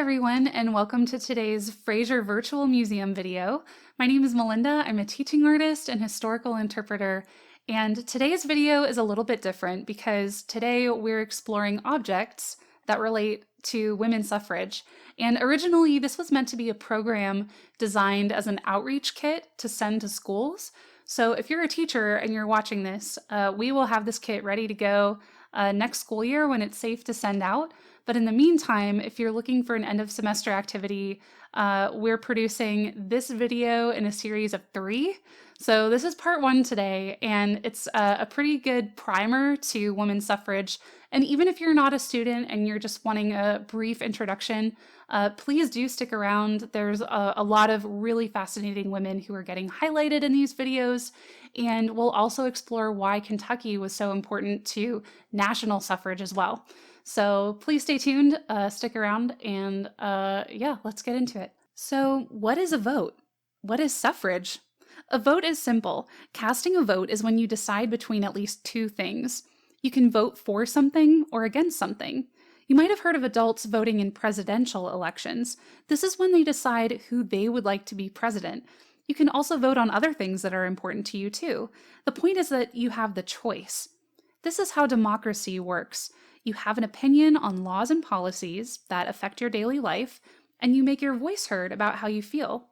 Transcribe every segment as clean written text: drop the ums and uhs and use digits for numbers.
everyone, and welcome to today's Fraser Virtual Museum video. My name is Melinda. I'm a teaching artist and historical interpreter, and today's video is a little bit different because today we're exploring objects that relate to women's suffrage. And originally, this was meant to be a program designed as an outreach kit to send to schools. So if you're a teacher and you're watching this, we will have this kit ready to go next school year when it's safe to send out. But in the meantime, if you're looking for an end of semester activity, we're producing this video in a series of 3. So this is part 1 today, and it's a pretty good primer to women's suffrage. And even if you're not a student and you're just wanting a brief introduction, please do stick around. There's a lot of really fascinating women who are getting highlighted in these videos, and we'll also explore why Kentucky was so important to national suffrage as well. So please stay tuned, stick around, and yeah, let's get into it. So what is a vote? What is suffrage? A vote is simple. Casting a vote is when you decide between at least 2 things. You can vote for something or against something. You might have heard of adults voting in presidential elections. This is when they decide who they would like to be president. You can also vote on other things that are important to you too. The point is that you have the choice. This is how democracy works. You have an opinion on laws and policies that affect your daily life, and you make your voice heard about how you feel.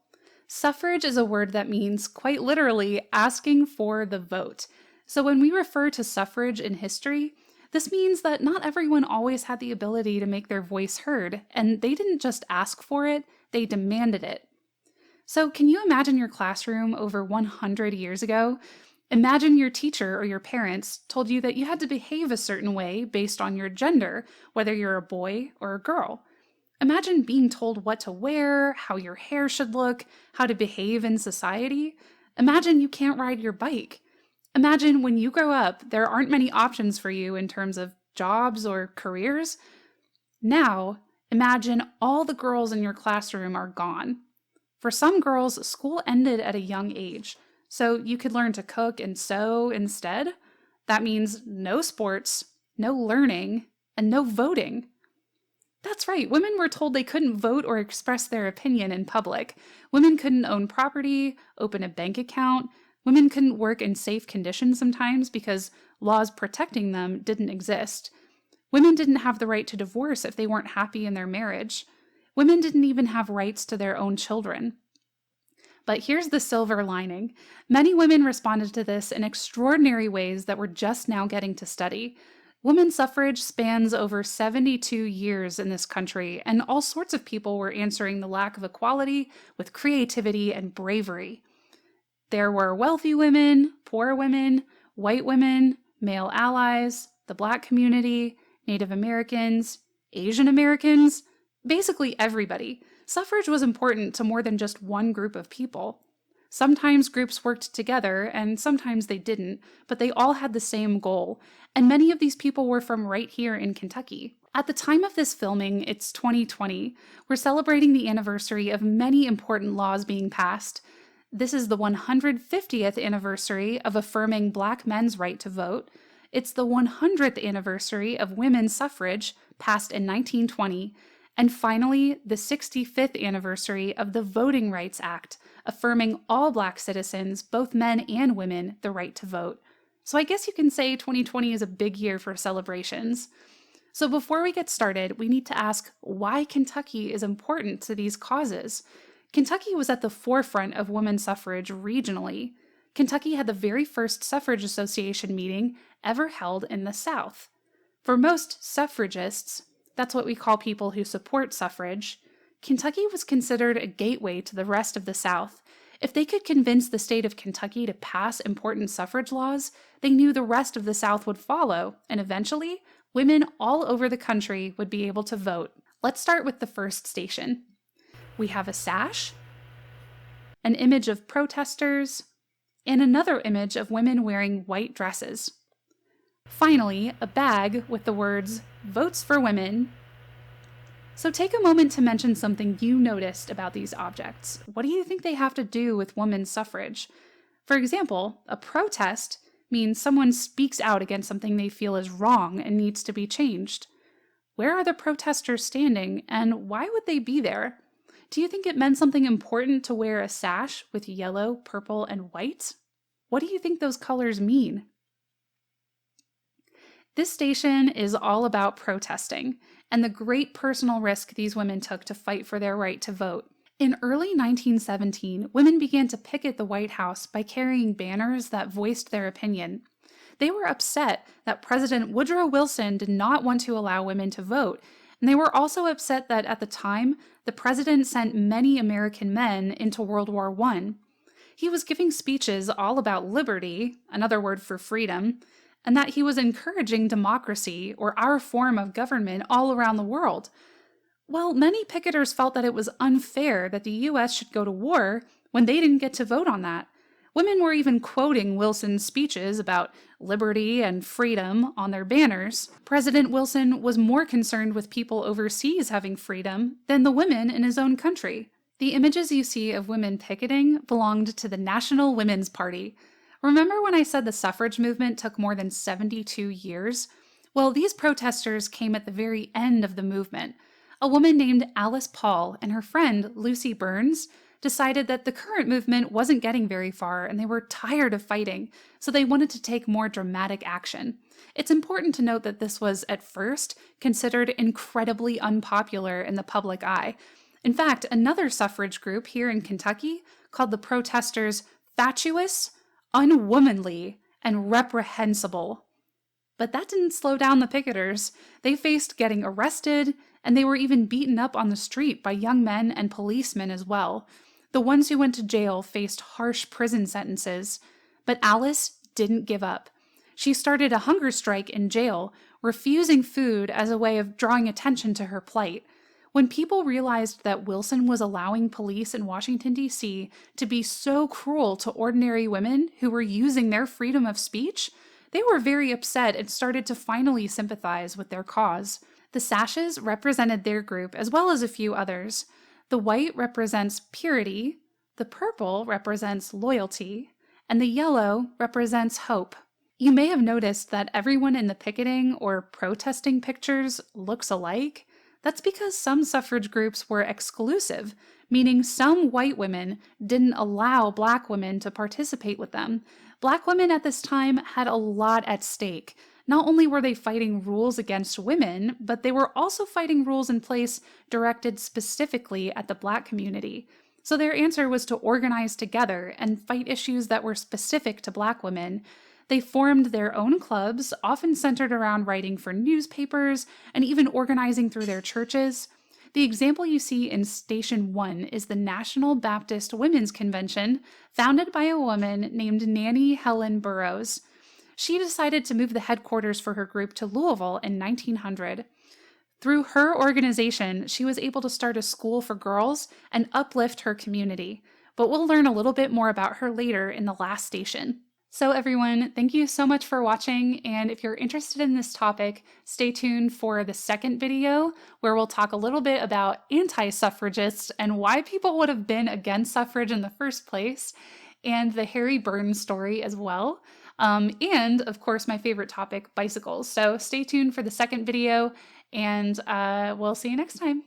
Suffrage is a word that means, quite literally, asking for the vote. So when we refer to suffrage in history, this means that not everyone always had the ability to make their voice heard, and they didn't just ask for it, they demanded it. So can you imagine your classroom over 100 years ago? Imagine your teacher or your parents told you that you had to behave a certain way based on your gender, whether you're a boy or a girl. Imagine being told what to wear, how your hair should look, how to behave in society. Imagine you can't ride your bike. Imagine when you grow up, there aren't many options for you in terms of jobs or careers. Now, imagine all the girls in your classroom are gone. For some girls, school ended at a young age. So you could learn to cook and sew instead. That means no sports, no learning, and no voting. That's right, women were told they couldn't vote or express their opinion in public. Women couldn't own property, open a bank account. Women couldn't work in safe conditions sometimes because laws protecting them didn't exist. Women didn't have the right to divorce if they weren't happy in their marriage. Women didn't even have rights to their own children. But here's the silver lining. Many women responded to this in extraordinary ways that we're just now getting to study. Women's suffrage spans over 72 years in this country, and all sorts of people were answering the lack of equality with creativity and bravery. There were wealthy women, poor women, white women, male allies, the Black community, Native Americans, Asian Americans, basically everybody. Suffrage was important to more than just one group of people. Sometimes groups worked together, and sometimes they didn't, but they all had the same goal, and many of these people were from right here in Kentucky. At the time of this filming, it's 2020. We're celebrating the anniversary of many important laws being passed. This is the 150th anniversary of affirming Black men's right to vote. It's the 100th anniversary of women's suffrage, passed in 1920. And finally, the 65th anniversary of the Voting Rights Act, affirming all Black citizens, both men and women, the right to vote. So I guess you can say 2020 is a big year for celebrations. So before we get started, we need to ask why Kentucky is important to these causes. Kentucky was at the forefront of women's suffrage regionally. Kentucky had the very first suffrage association meeting ever held in the South. For most suffragists, that's what we call people who support suffrage, Kentucky was considered a gateway to the rest of the South. If they could convince the state of Kentucky to pass important suffrage laws, they knew the rest of the South would follow, and eventually, women all over the country would be able to vote. Let's start with the first station. We have a sash, an image of protesters, and another image of women wearing white dresses. Finally, a bag with the words, "Votes for Women." So take a moment to mention something you noticed about these objects. What do you think they have to do with women's suffrage? For example, a protest means someone speaks out against something they feel is wrong and needs to be changed. Where are the protesters standing, and why would they be there? Do you think it meant something important to wear a sash with yellow, purple, and white? What do you think those colors mean? This station is all about protesting and the great personal risk these women took to fight for their right to vote. In early 1917, women began to picket the White House by carrying banners that voiced their opinion. They were upset that President Woodrow Wilson did not want to allow women to vote, and they were also upset that at the time, the president sent many American men into World War I. He was giving speeches all about liberty, another word for freedom, and that he was encouraging democracy, or our form of government, all around the world. Well, many picketers felt that it was unfair that the U.S. should go to war when they didn't get to vote on that. Women were even quoting Wilson's speeches about liberty and freedom on their banners. President Wilson was more concerned with people overseas having freedom than the women in his own country. The images you see of women picketing belonged to the National Women's Party. Remember when I said the suffrage movement took more than 72 years? Well, these protesters came at the very end of the movement. A woman named Alice Paul and her friend Lucy Burns decided that the current movement wasn't getting very far and they were tired of fighting, so they wanted to take more dramatic action. It's important to note that this was, at first, considered incredibly unpopular in the public eye. In fact, another suffrage group here in Kentucky called the protesters fatuous, unwomanly, and reprehensible. But that didn't slow down the picketers. They faced getting arrested, and they were even beaten up on the street by young men and policemen as well. The ones who went to jail faced harsh prison sentences. But Alice didn't give up. She started a hunger strike in jail, refusing food as a way of drawing attention to her plight. When people realized that Wilson was allowing police in Washington, D.C. to be so cruel to ordinary women who were using their freedom of speech, they were very upset and started to finally sympathize with their cause. The sashes represented their group as well as a few others. The white represents purity, the purple represents loyalty, and the yellow represents hope. You may have noticed that everyone in the picketing or protesting pictures looks alike. That's because some suffrage groups were exclusive, meaning some white women didn't allow black women to participate with them. Black women at this time had a lot at stake. Not only were they fighting rules against women, but they were also fighting rules in place directed specifically at the black community. So their answer was to organize together and fight issues that were specific to black women. They formed their own clubs, often centered around writing for newspapers and even organizing through their churches. The example you see in Station 1 is the National Baptist Women's Convention, founded by a woman named Nannie Helen Burroughs. She decided to move the headquarters for her group to Louisville in 1900. Through her organization, she was able to start a school for girls and uplift her community. But we'll learn a little bit more about her later in the last station. So everyone, thank you so much for watching, and if you're interested in this topic, stay tuned for the second video where we'll talk a little bit about anti-suffragists and why people would have been against suffrage in the first place, and the Harry Burns story as well. And of course, my favorite topic, bicycles. So stay tuned for the second video, and we'll see you next time.